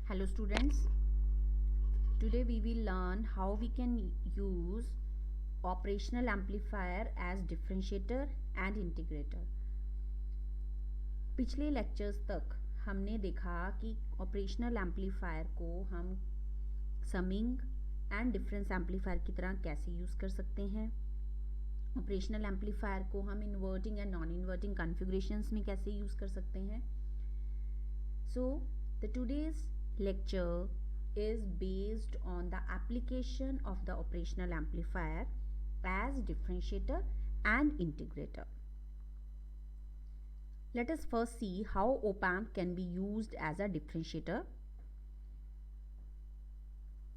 Hello students, today we will learn how we can use operational amplifier as differentiator and integrator. पिछले lectures तक हमने देखा कि operational amplifier को हम समिंग एंड डिफरेंस एम्पलीफायर की तरह कैसे यूज़ कर सकते हैं, ऑपरेशनल एम्पलीफायर को हम inverting and non inverting configurations में कैसे यूज़ कर सकते हैं. So the today's lecture is based on the application of the operational amplifier as differentiator and integrator. Let us first see how op-amp can be used as a differentiator.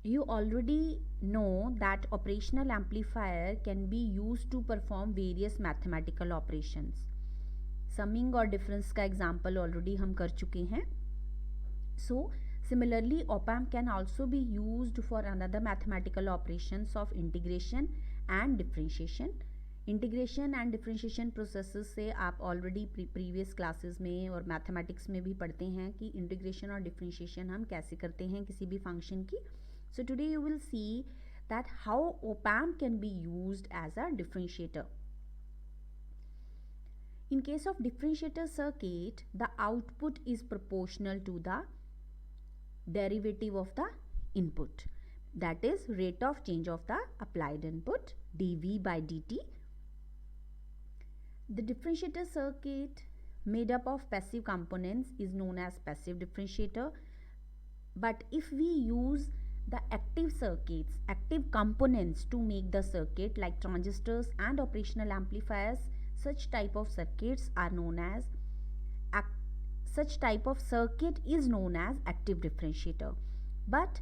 You already know that operational amplifier can be used to perform various mathematical operations. Summing और difference का example already हम कर चुके हैं. So similarly, op-amp can also be used for another mathematical operations of integration and differentiation. Integration and differentiation processes से आप already previous classes में और mathematics में भी पढ़ते हैं कि integration और differentiation हम कैसे करते हैं किसी भी function की. So today you will see that how op-amp can be used as a differentiator. In case of differentiator circuit, the output is proportional to the derivative of the input, that is rate of change of the applied input dV by dt. The differentiator circuit made up of passive components is known as passive differentiator, but if we use the active circuits, active components to make the circuit like transistors and operational amplifiers, such type of circuits are known as such type of circuit is known as active differentiator. But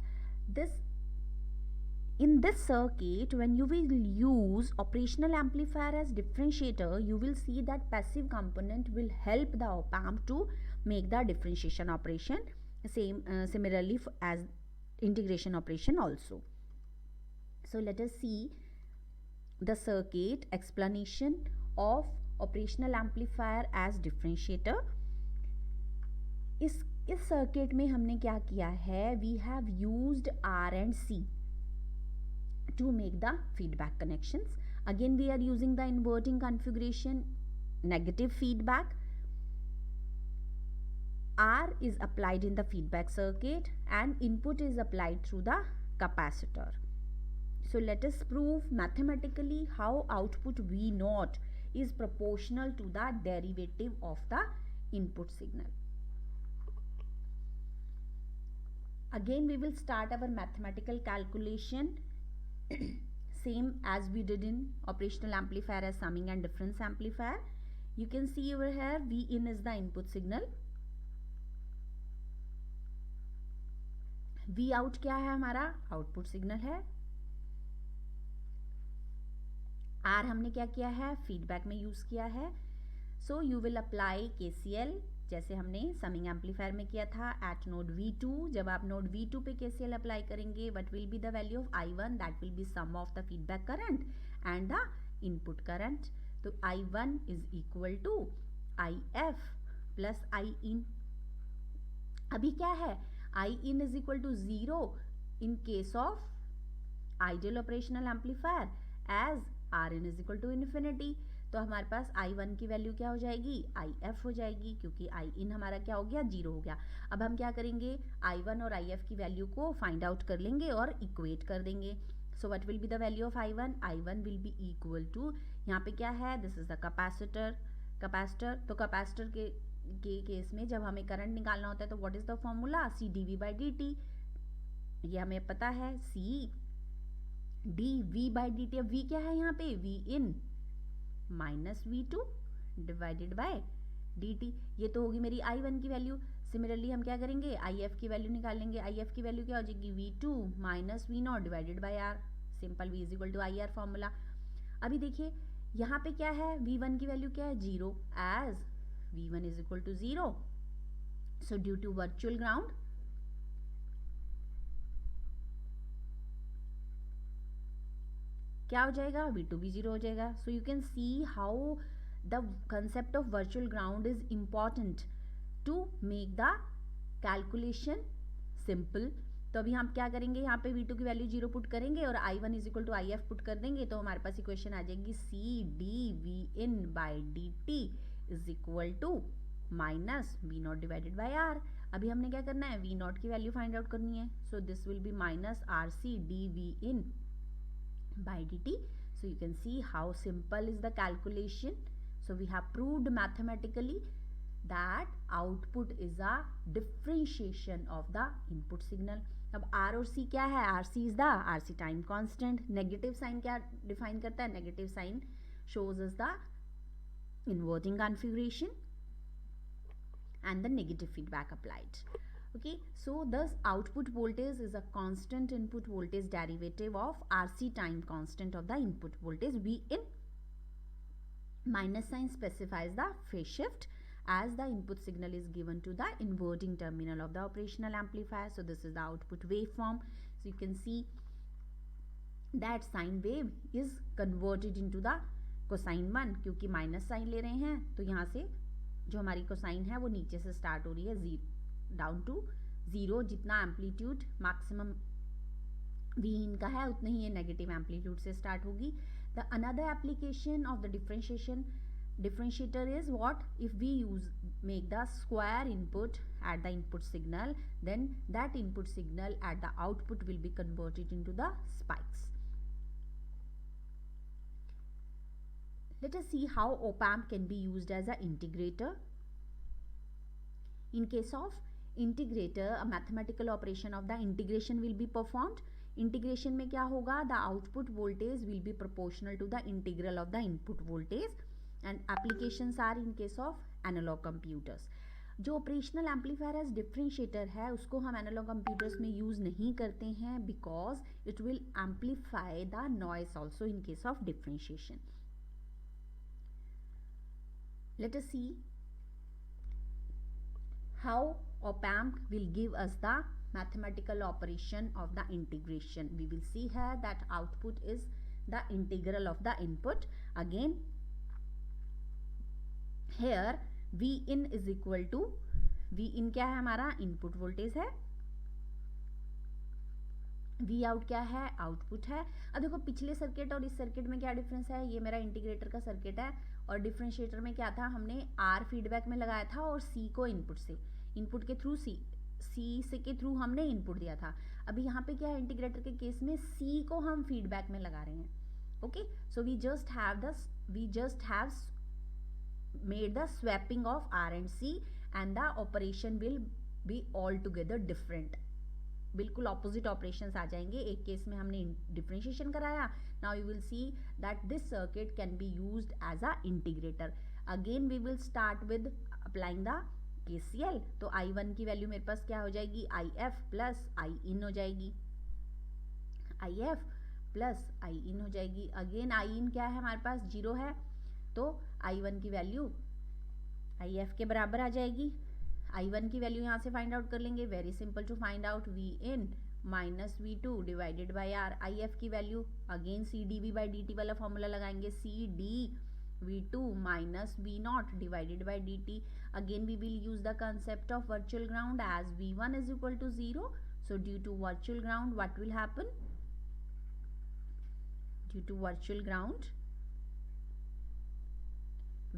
in this circuit, when you will use operational amplifier as differentiator, you will see that passive component will help the op-amp to make the differentiation operation, similarly as integration operation also. So let us see the circuit explanation of operational amplifier as differentiator. इस circuit में हमने क्या किया है, we have used R and C to make the feedback connections. Again we are using the inverting configuration, negative feedback. R is applied in the feedback circuit and input is applied through the capacitor. So let us prove mathematically how output V naught is proportional to the derivative of the input signal. Again we will start our mathematical calculation same as we did in operational amplifier as summing and difference amplifier. You can see over here V in is the input signal, V out क्या है हमारा output signal है, R हमने क्या किया है feedback में use किया है. So you will apply KCL जैसे हमने समिंग एम्पलीफायर में किया था एट नोड V2. जब आप नोड V2 पे KCL अप्लाई करेंगे, what will be the value of I1, that will be sum of the feedback current and the input current. तो I1 is equal to IF plus IN. अभी क्या है, IN is equal to 0 in case of ideal operational amplifier as Rin is equal to infinity. तो हमारे पास I1 की value क्या हो जाएगी, IF हो जाएगी, क्योंकि In हमारा क्या हो गया 0 हो गया. अब हम क्या करेंगे, I1 और IF की वैल्यू को फाइंड आउट कर लेंगे और इक्वेट कर देंगे. So what will be the value of I1 will be equal to, यहाँ पे क्या है, दिस इज द कैपेसिटर. तो कैपेसिटर के केस में जब हमें करंट निकालना होता है तो what is the formula, CdV by dt. ये हमें पता है, CdV by dt. अब V क्या है यहाँ पे, V in minus V2 divided by dt. ये तो होगी मेरी I1 की वैल्यू. सिमिलरली हम क्या करेंगे, IF की वैल्यू निकालेंगे. IF की वैल्यू क्या हो जाएगी, V2 minus V0 divided by R. Simple V is equal to IR formula. अभी देखिए यहाँ पे क्या है, V1 की वैल्यू क्या है 0 as V1 is equal to 0. So due to virtual ground क्या हो जाएगा, V2 भी 0 हो जाएगा. So you can see how the concept of virtual ground is important to make the calculation simple. तो अभी हम क्या करेंगे, यहाँ पे V2 की वैल्यू 0 पुट करेंगे और I1 is equal to IF put कर देंगे, तो हमारे पास इक्वेशन आ जाएगी CdV/dt is equal to minus V0 divided by R। अभी हमने क्या करना है, V0 की वैल्यू फाइंड आउट करनी है, so this will be minus RC dV/dt। So you can see how simple is the calculation. So we have proved mathematically that output is a differentiation of the input signal. अब R और C क्या है, RC is the RC time constant. Negative sign क्या define करता है, negative sign shows us the inverting configuration and the negative feedback applied. Okay, so thus output voltage is a constant input voltage derivative of RC time constant of the input voltage V in. Minus sign specifies the phase shift as the input signal is given to the inverting terminal of the operational amplifier. So this is the output waveform. So you can see that sine wave is converted into the cosine one, क्योंकि minus sign ले रहे हैं तो यहाँ से जो हमारी cosine है वो नीचे से स्टार्ट हो रही है डाउन टू 0। जितना एम्पलीट्यूड मैक्सिमम वी इन का है उतने ही ये नेगेटिव एम्पलीट्यूड से स्टार्ट होगी। The another application of the differentiator is what, if we make the square input at the input signal, then that input signal at the output will be converted into the spikes. Let us see how op-amp can be used as an integrator. In case of integrator, a mathematical operation of the integration will be performed. Integration में क्या होगा, the output voltage will be proportional to the integral of the input voltage, and applications are in case of analog computers. जो operational amplifier as differentiator है उसको हम analogue computers में use नहीं करते हैं because it will amplify the noise also in case of differentiation. Let us see how op-amp will give us the mathematical operation of the integration. We will see here that output is the integral of the input. Again, here V in is equal to, V in क्या है हमारा, input voltage है, V out क्या है, output है. अब देखो पिछले सर्किट और इस सर्किट में क्या डिफरेंस है, ये मेरा इंटीग्रेटर का सर्किट है और डिफरेंशिएटर में क्या था, हमने R फीडबैक में लगाया था और C को इनपुट के थ्रू C से के थ्रू हमने इनपुट दिया था. अभी यहाँ पे क्या है, इंटीग्रेटर के केस में C को हम फीडबैक में लगा रहे हैं. Okay, so we just have made the swapping of R and C and the operation will be all together different. बिल्कुल ऑपोजिट ऑपरेशंस आ जाएंगे. एक केस में हमने डिफरेंशिएशन कराया. Now you will see that this circuit can be used as a integrator. Again we will start with applying the KCL. तो I1 की value मेरे पास क्या हो जाएगी, IF प्लस I in हो जाएगी, IF प्लस I in हो जाएगी. अगेन I in क्या है हमारे पास, 0 है, तो I1 की वैल्यू IF के बराबर आ जाएगी. I1 की वैल्यू यहाँ से फाइंड आउट कर लेंगे. Very simple to find out, V in minus V2 divided by R. IF की वैल्यू अगेन CdV/dt वाला फॉर्मूला लगाएंगे, CdV2 minus V0 divided by dt. Again we will use the concept of virtual ground as V1 is equal to 0. So due to virtual ground what will happen, due to virtual ground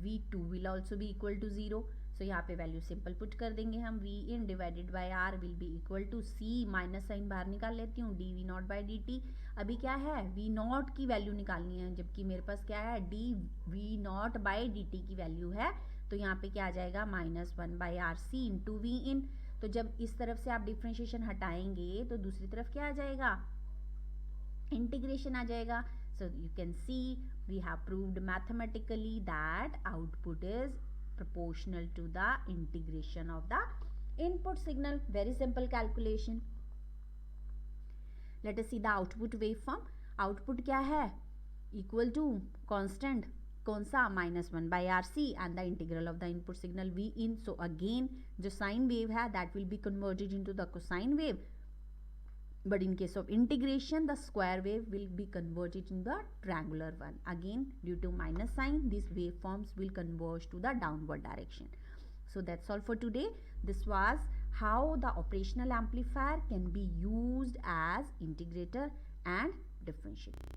V2 will also be equal to 0. So यहाँ पे value simple put कर देंगे हम. V in divided by R will be equal to C, minus sign बाहर निकाल लेती हूँ, dV0 by dt. अभी क्या है, V0 की वैल्यू निकालनी है, जबकि मेरे पास क्या है, dV0 बाई dt की वैल्यू है. तो यहाँ पे क्या आ जाएगा, -1 by RC into V in. तो जब इस तरफ से आप डिफ्रेंशिएशन हटाएंगे तो दूसरी तरफ क्या आ जाएगा, इंटीग्रेशन आ जाएगा. So you can see we have proved mathematically that output is proportional to the integration of the input signal. Very simple calculation. Let us see the output waveform. Output क्या है, equal to constant कौन सा, -1 by RC and the integral of the input signal V in. So again जो sine wave है that will be converted into the cosine wave. But in case of integration, the square wave will be converted into the triangular one. Again, due to minus sign, these waveforms will converge to the downward direction. So that's all for today. This was how the operational amplifier can be used as integrator and differentiator.